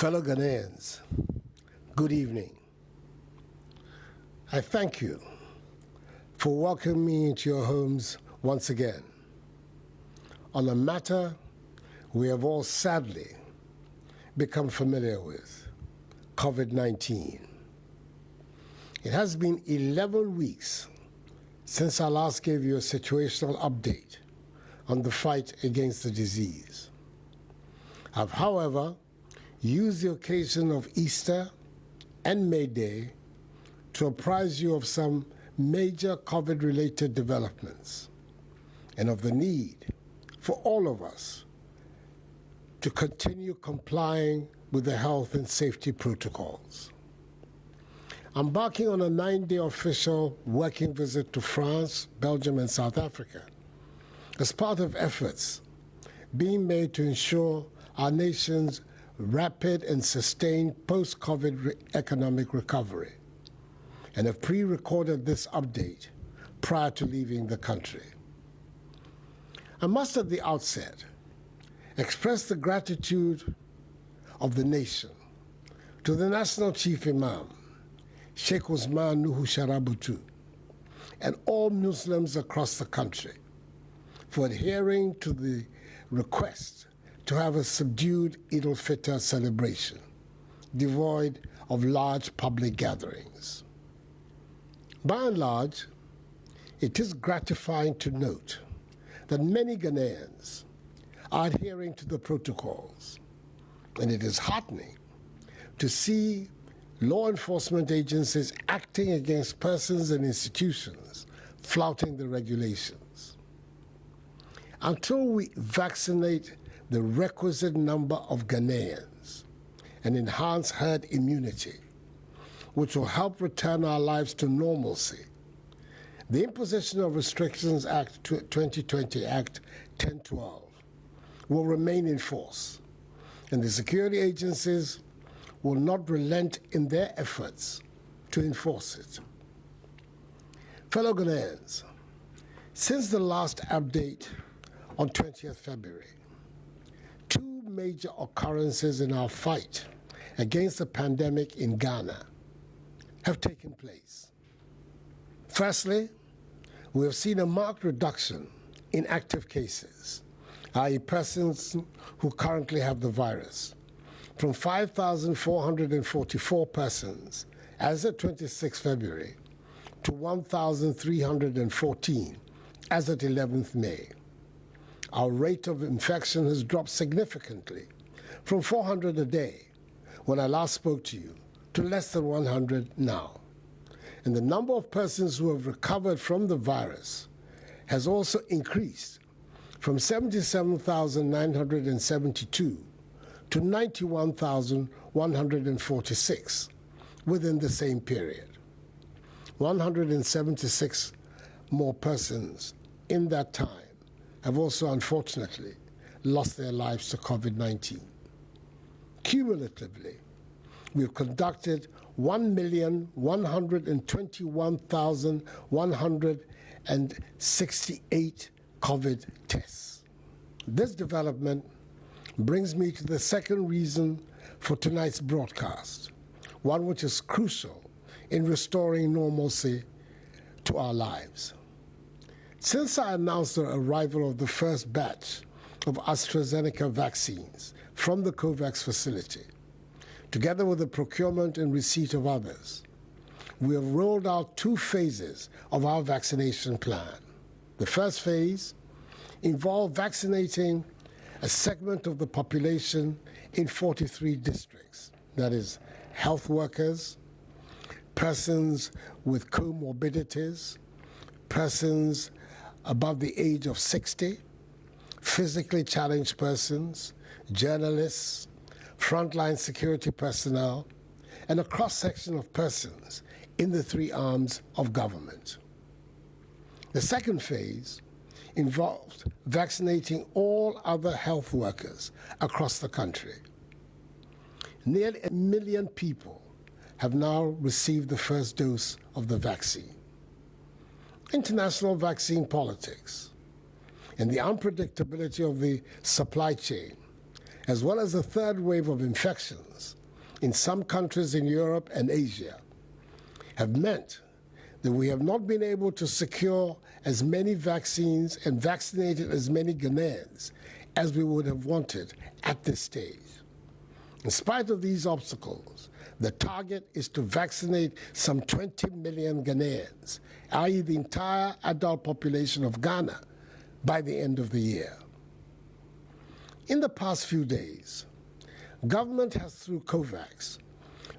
Fellow Ghanaians, good evening. I thank you for welcoming me into your homes once again on a matter we have all sadly become familiar with, COVID-19. It has been 11 weeks since I last gave you a situational update on the fight against the disease. I've, however, used the occasion of Easter and May Day to apprise you of some major COVID-related developments and of the need for all of us to continue complying with the health and safety protocols. Embarking on a 9-day official working visit to France, Belgium, and South Africa as part of efforts being made to ensure our nation's rapid and sustained post-COVID economic recovery, and have pre-recorded this update prior to leaving the country. I must at the outset express the gratitude of the nation to the National Chief Imam, Sheikh Usman Nuhu Sharabutu, and all Muslims across the country for adhering to the request to have a subdued Eid al-Fitr celebration, devoid of large public gatherings. By and large, it is gratifying to note that many Ghanaians are adhering to the protocols, and it is heartening to see law enforcement agencies acting against persons and institutions flouting the regulations. Until we vaccinate the requisite number of Ghanaians and enhance herd immunity, which will help return our lives to normalcy, the Imposition of Restrictions Act 2020 Act 1012 will remain in force, and the security agencies will not relent in their efforts to enforce it. Fellow Ghanaians, since the last update on 20th February, two major occurrences in our fight against the pandemic in Ghana have taken place. Firstly, we have seen a marked reduction in active cases, i.e. persons who currently have the virus, from 5,444 persons as of 26 February to 1,314 as of 11th May. Our rate of infection has dropped significantly from 400 a day when I last spoke to you to less than 100 now. And the number of persons who have recovered from the virus has also increased from 77,972 to 91,146 within the same period. 176 more persons in that time have also unfortunately lost their lives to COVID-19. Cumulatively, we've conducted 1,121,168 COVID tests. This development brings me to the second reason for tonight's broadcast, one which is crucial in restoring normalcy to our lives. Since I announced the arrival of the first batch of AstraZeneca vaccines from the COVAX facility, together with the procurement and receipt of others, we have rolled out two phases of our vaccination plan. The first phase involved vaccinating a segment of the population in 43 districts, that is, health workers, persons with comorbidities, persons above the age of 60, physically challenged persons, journalists, frontline security personnel, and a cross-section of persons in the three arms of government. The second phase involved vaccinating all other health workers across the country. Nearly 1 million people have now received the first dose of the vaccine. International vaccine politics and the unpredictability of the supply chain as well as a third wave of infections in some countries in Europe and Asia, have meant that we have not been able to secure as many vaccines and vaccinated as many Ghanaians as we would have wanted at this stage. In spite of these obstacles, the target is to vaccinate some 20 million Ghanaians, i.e. the entire adult population of Ghana, by the end of the year. In the past few days, government has, through COVAX,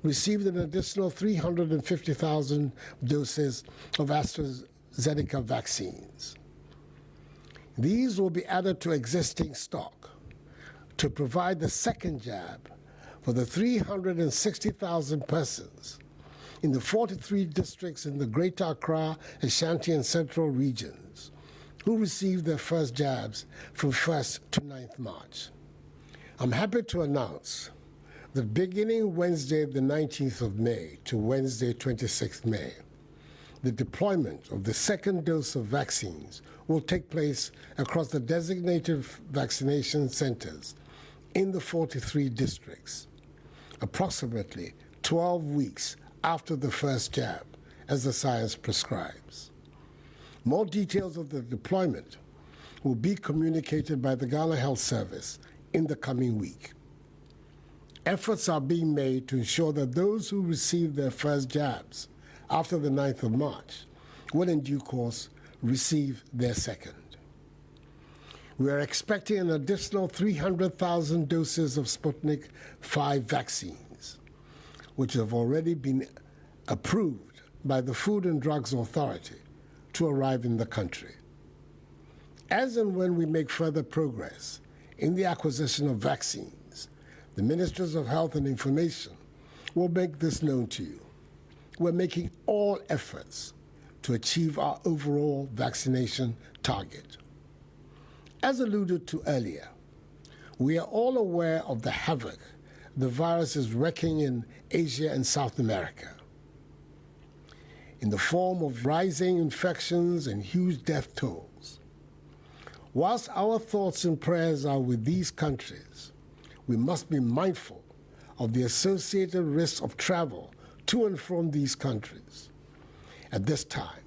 received an additional 350,000 doses of AstraZeneca vaccines. These will be added to existing stock to provide the second jab for the 360,000 persons in the 43 districts in the Greater Accra, Ashanti, and Central regions who received their first jabs from 1st to 9th March. I'm happy to announce that beginning Wednesday, the 19th of May to Wednesday, 26th May, the deployment of the second dose of vaccines will take place across the designated vaccination centers in the 43 districts, approximately 12 weeks after the first jab, as the science prescribes. More details of the deployment will be communicated by the Ghana Health Service in the coming week. Efforts are being made to ensure that those who receive their first jabs after the 9th of March will in due course receive their second. We are expecting an additional 300,000 doses of Sputnik V vaccines, which have already been approved by the Food and Drugs Authority to arrive in the country. As and when we make further progress in the acquisition of vaccines, the Ministries of Health and Information will make this known to you. We're making all efforts to achieve our overall vaccination target. As alluded to earlier, we are all aware of the havoc the virus is wreaking in Asia and South America, in the form of rising infections and huge death tolls. Whilst our thoughts and prayers are with these countries, we must be mindful of the associated risks of travel to and from these countries. At this time,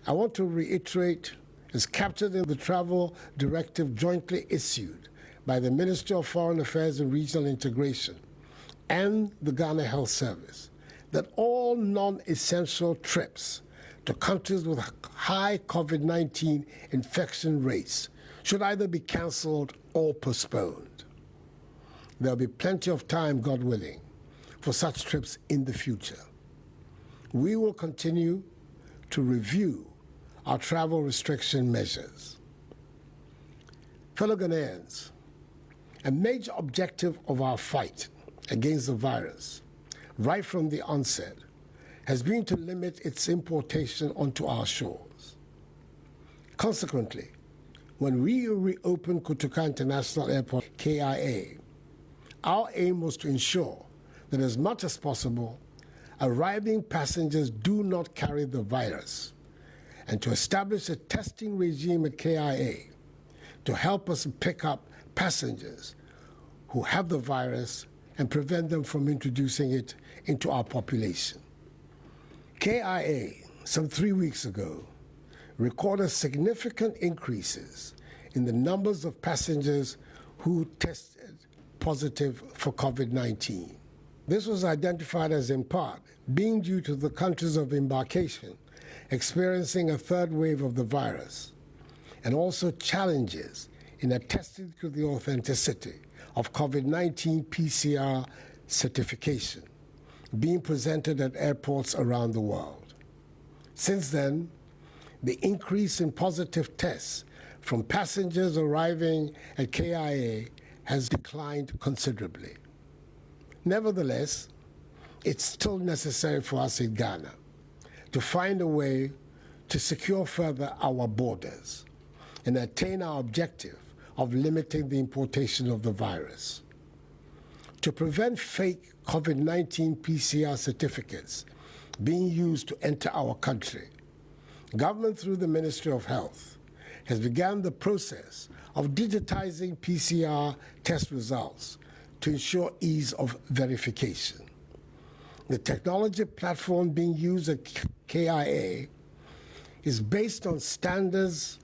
I want to reiterate, as captured in the travel directive jointly issued by the Ministry of Foreign Affairs and Regional Integration and the Ghana Health Service, that all non-essential trips to countries with high COVID-19 infection rates should either be cancelled or postponed. There'll be plenty of time, God willing, for such trips in the future. We will continue to review our travel restriction measures. Fellow Ghanaians, a major objective of our fight against the virus, right from the onset, has been to limit its importation onto our shores. Consequently, when we reopened Kotoka International Airport, KIA, our aim was to ensure that as much as possible, arriving passengers do not carry the virus, and to establish a testing regime at KIA to help us pick up passengers who have the virus and prevent them from introducing it into our population. KIA, some 3 weeks ago, recorded significant increases in the numbers of passengers who tested positive for COVID-19. This was identified as in part being due to the countries of embarkation experiencing a third wave of the virus, and also challenges in attesting to the authenticity of COVID-19 PCR certification being presented at airports around the world. Since then, the increase in positive tests from passengers arriving at KIA has declined considerably. Nevertheless, it's still necessary for us in Ghana to find a way to secure further our borders and attain our objective of limiting the importation of the virus. To prevent fake COVID-19 PCR certificates being used to enter our country, government through the Ministry of Health has begun the process of digitizing PCR test results to ensure ease of verification. The technology platform being used at KIA is based on standards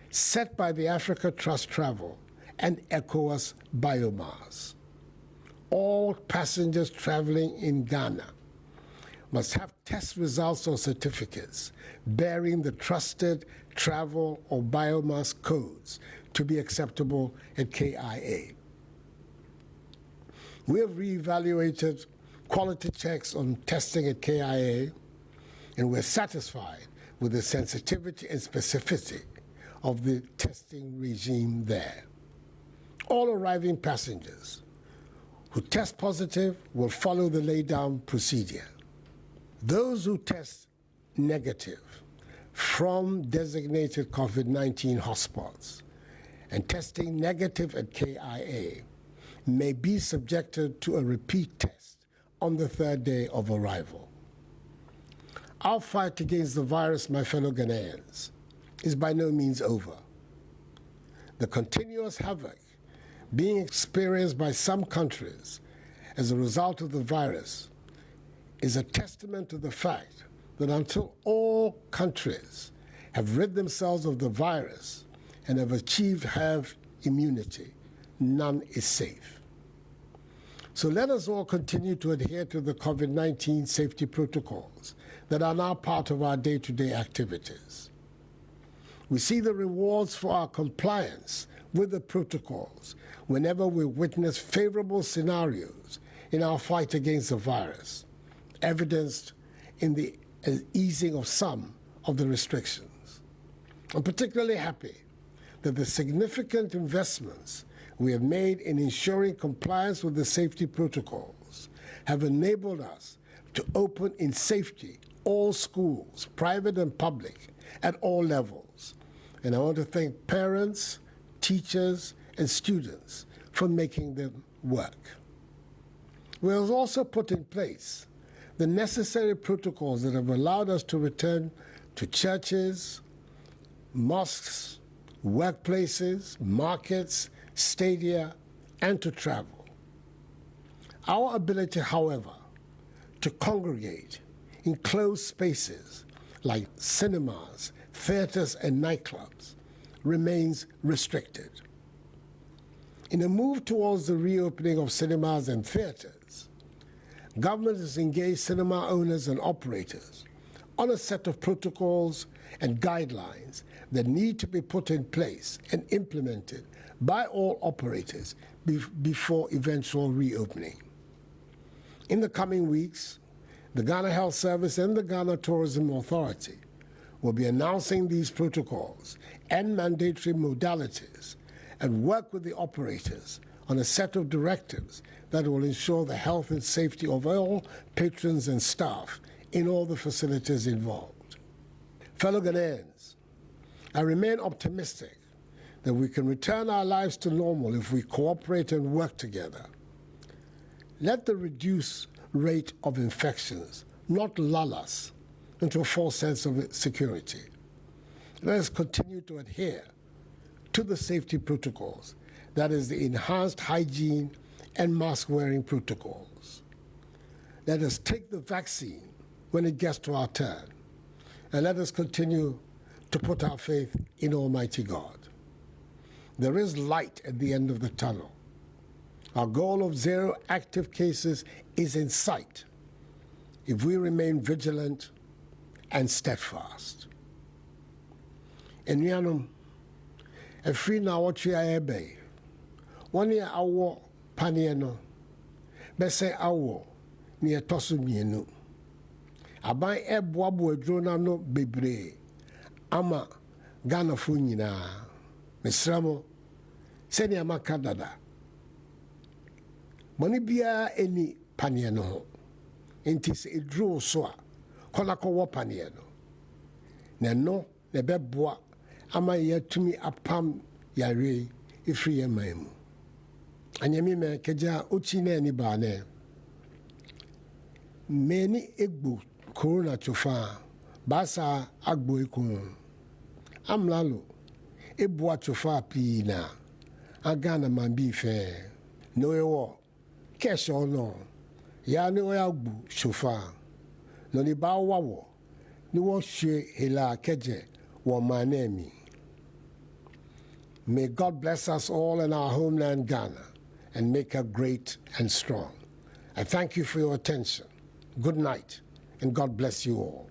set by the Africa Trust Travel and ECOWAS BioMars. All passengers traveling in Ghana must have test results or certificates bearing the trusted travel or biomass codes to be acceptable at KIA. We have reevaluated quality checks on testing at KIA, and we're satisfied with the sensitivity and specificity of the testing regime there. All arriving passengers who test positive will follow the laid-down procedure. Those who test negative from designated COVID-19 hotspots and testing negative at KIA may be subjected to a repeat test on the third day of arrival. Our fight against the virus, my fellow Ghanaians, is by no means over. The continuous havoc being experienced by some countries as a result of the virus is a testament to the fact that until all countries have rid themselves of the virus and have achieved herd immunity, none is safe. So let us all continue to adhere to the COVID-19 safety protocols that are now part of our day-to-day activities. We see the rewards for our compliance with the protocols whenever we witness favorable scenarios in our fight against the virus, evidenced in the easing of some of the restrictions. I'm particularly happy that the significant investments we have made in ensuring compliance with the safety protocols have enabled us to open in safety all schools, private and public, at all levels. And I want to thank parents, teachers, and students for making them work. We have also put in place the necessary protocols that have allowed us to return to churches, mosques, workplaces, markets, stadia, and to travel. Our ability, however, to congregate in closed spaces like cinemas, theaters, and nightclubs remains restricted. In a move towards the reopening of cinemas and theaters, government has engaged cinema owners and operators on a set of protocols and guidelines that need to be put in place and implemented by all operators before eventual reopening. In the coming weeks, the Ghana Health Service and the Ghana Tourism Authority will be announcing these protocols and mandatory modalities and work with the operators on a set of directives that will ensure the health and safety of all patrons and staff in all the facilities involved. Fellow Ghanaians, I remain optimistic that we can return our lives to normal if we cooperate and work together. Let the reduced rate of infections not lull us into a false sense of security. Let us continue to adhere to the safety protocols, that is, the enhanced hygiene and mask-wearing protocols. Let us take the vaccine when it gets to our turn, and let us continue to put our faith in Almighty God. There is light at the end of the tunnel. Our goal of 0 active cases is in sight if we remain vigilant and steadfast. Enuanom, efiri na awotwe ayebe. Wani awo paneɛ no, bɛsɛ awo ne ɛtɔso mmienu. Aban ɛboaboa aduro n'ano bebree ama Ghanafo nyinaa. Mesrɛ mo, sɛnea maka dada. Bɔne biara ɛni paneɛ no ho. Enti sɛ ɛduru so a, kɔ na kɔwɔ paneɛ no. Na ɛno na ɛbɛboa ama yɛatumi apam yare ɛfiri yɛn man mu. Anyame me kagya ochi na ani baane. Meni egbo corona chofa basa agbo ikun. Amlalo ebua chofa pi na agana mambi fe no ewo kesho no ya ne o ya gbu chofa no ni ba wawo ni wo hwe hela keje wo manemi. May God bless us all in our homeland Ghana and make her great and strong. I thank you for your attention. Good night, and God bless you all.